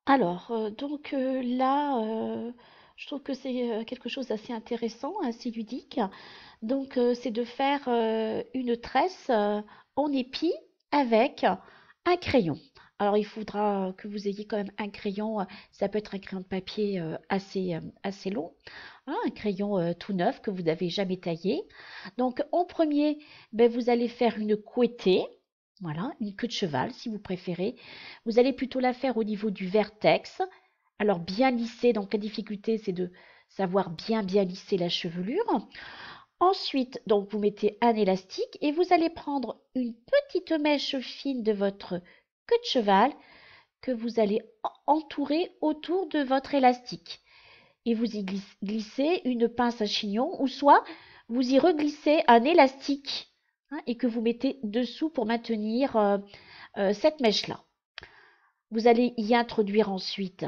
Alors, là, je trouve que c'est quelque chose d'assez intéressant, assez ludique. C'est de faire une tresse en épi avec un crayon. Alors, il faudra que vous ayez quand même un crayon. Ça peut être un crayon de papier assez long, hein, un crayon tout neuf que vous n'avez jamais taillé. Donc, en premier, ben, vous allez faire une couettée. Voilà, une queue de cheval si vous préférez. Vous allez plutôt la faire au niveau du vertex. Alors bien lisser, donc la difficulté c'est de savoir bien lisser la chevelure. Ensuite, donc vous mettez un élastique et vous allez prendre une petite mèche fine de votre queue de cheval que vous allez entourer autour de votre élastique. Et vous y glissez une pince à chignon ou soit vous y reglissez un élastique, hein, et que vous mettez dessous pour maintenir cette mèche-là. Vous allez y introduire ensuite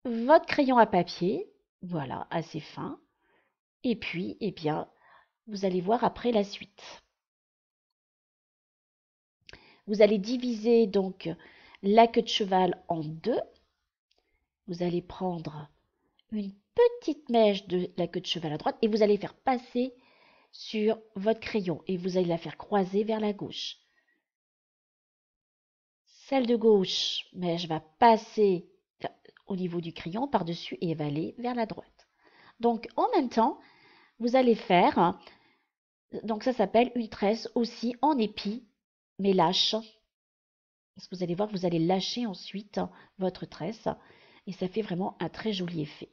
votre crayon à papier, voilà, assez fin. Et puis, eh bien, vous allez voir après la suite. Vous allez diviser donc la queue de cheval en deux. Vous allez prendre une petite mèche de la queue de cheval à droite et vous allez faire passer sur votre crayon et vous allez la faire croiser vers la gauche. Celle de gauche, mèche va passer au niveau du crayon par-dessus et va aller vers la droite. Donc en même temps, vous allez faire, donc ça s'appelle une tresse aussi en épi, mais lâche. Parce que vous allez voir que vous allez lâcher ensuite votre tresse et ça fait vraiment un très joli effet.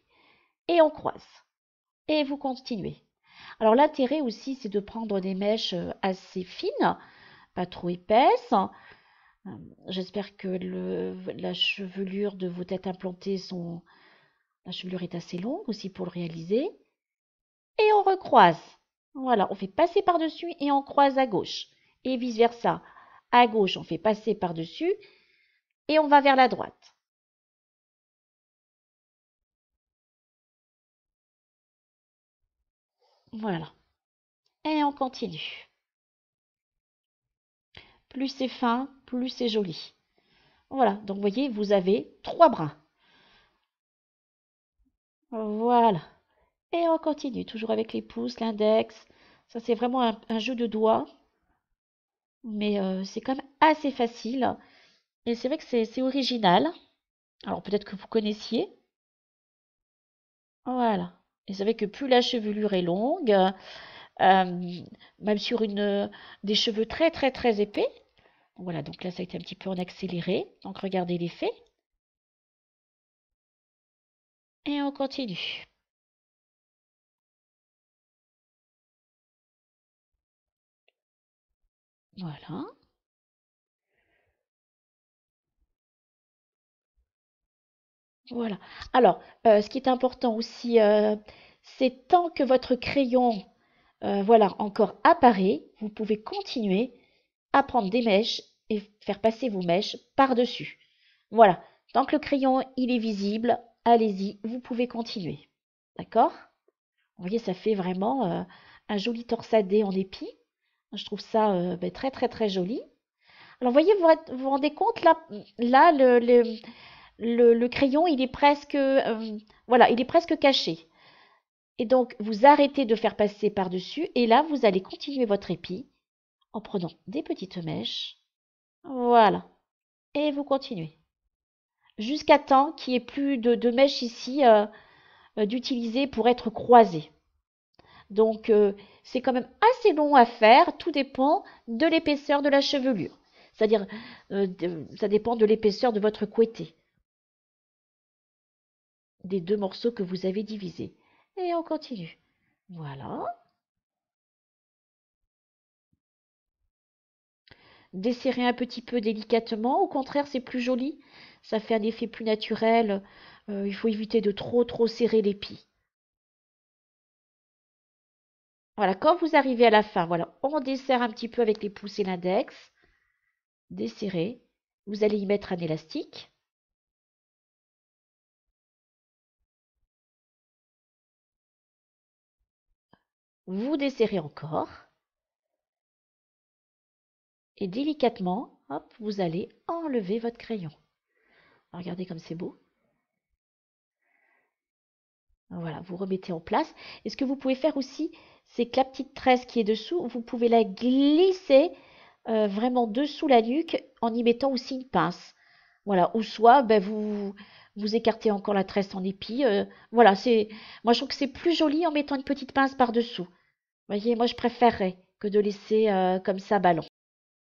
Et on croise. Et vous continuez. Alors l'intérêt aussi, c'est de prendre des mèches assez fines, pas trop épaisses. J'espère que la chevelure de vos têtes implantées la chevelure est assez longue aussi pour le réaliser. Et on recroise. Voilà, on fait passer par-dessus et on croise à gauche. Et vice-versa. À gauche, on fait passer par-dessus et on va vers la droite. Voilà. Et on continue. Plus c'est fin, plus c'est joli. Voilà, donc vous voyez, vous avez trois brins. Voilà. Et on continue, toujours avec les pouces, l'index. Ça, c'est vraiment un jeu de doigts, mais c'est quand même assez facile. Et c'est vrai que c'est original. Alors peut-être que vous connaissiez. Voilà. Et c'est vrai que plus la chevelure est longue, même sur des cheveux très épais. Voilà, donc là, ça a été un petit peu en accéléré. Donc regardez l'effet. Et on continue. Voilà. Voilà. Alors, ce qui est important aussi, c'est tant que votre crayon, voilà, encore apparaît, vous pouvez continuer à prendre des mèches et faire passer vos mèches par-dessus. Voilà. Tant que le crayon, il est visible, allez-y, vous pouvez continuer. D'accord? Vous voyez, ça fait vraiment un joli torsadé en épi. Je trouve ça ben, très joli. Alors, voyez, vous vous rendez compte, là le crayon, il est presque, voilà, il est presque caché. Et donc, vous arrêtez de faire passer par-dessus, et là, vous allez continuer votre épi en prenant des petites mèches. Voilà. Et vous continuez. Jusqu'à temps qu'il n'y ait plus de mèches ici d'utiliser pour être croisées. Donc, c'est quand même assez long à faire. Tout dépend de l'épaisseur de la chevelure. C'est-à-dire, ça dépend de l'épaisseur de votre couetté, des deux morceaux que vous avez divisés. Et on continue. Voilà. Desserrer un petit peu délicatement. Au contraire, c'est plus joli. Ça fait un effet plus naturel. Il faut éviter de trop serrer l'épi. Voilà, quand vous arrivez à la fin, voilà, on desserre un petit peu avec les pouces et l'index. Desserrez. Vous allez y mettre un élastique. Vous desserrez encore. Et délicatement, hop, vous allez enlever votre crayon. Regardez comme c'est beau. Voilà, vous remettez en place. Et ce que vous pouvez faire aussi, c'est que la petite tresse qui est dessous, vous pouvez la glisser vraiment dessous la nuque en y mettant aussi une pince. Voilà, ou soit ben, vous écartez encore la tresse en épi. Voilà, moi je trouve que c'est plus joli en mettant une petite pince par-dessous. Vous voyez, moi je préférerais que de laisser comme ça ballon.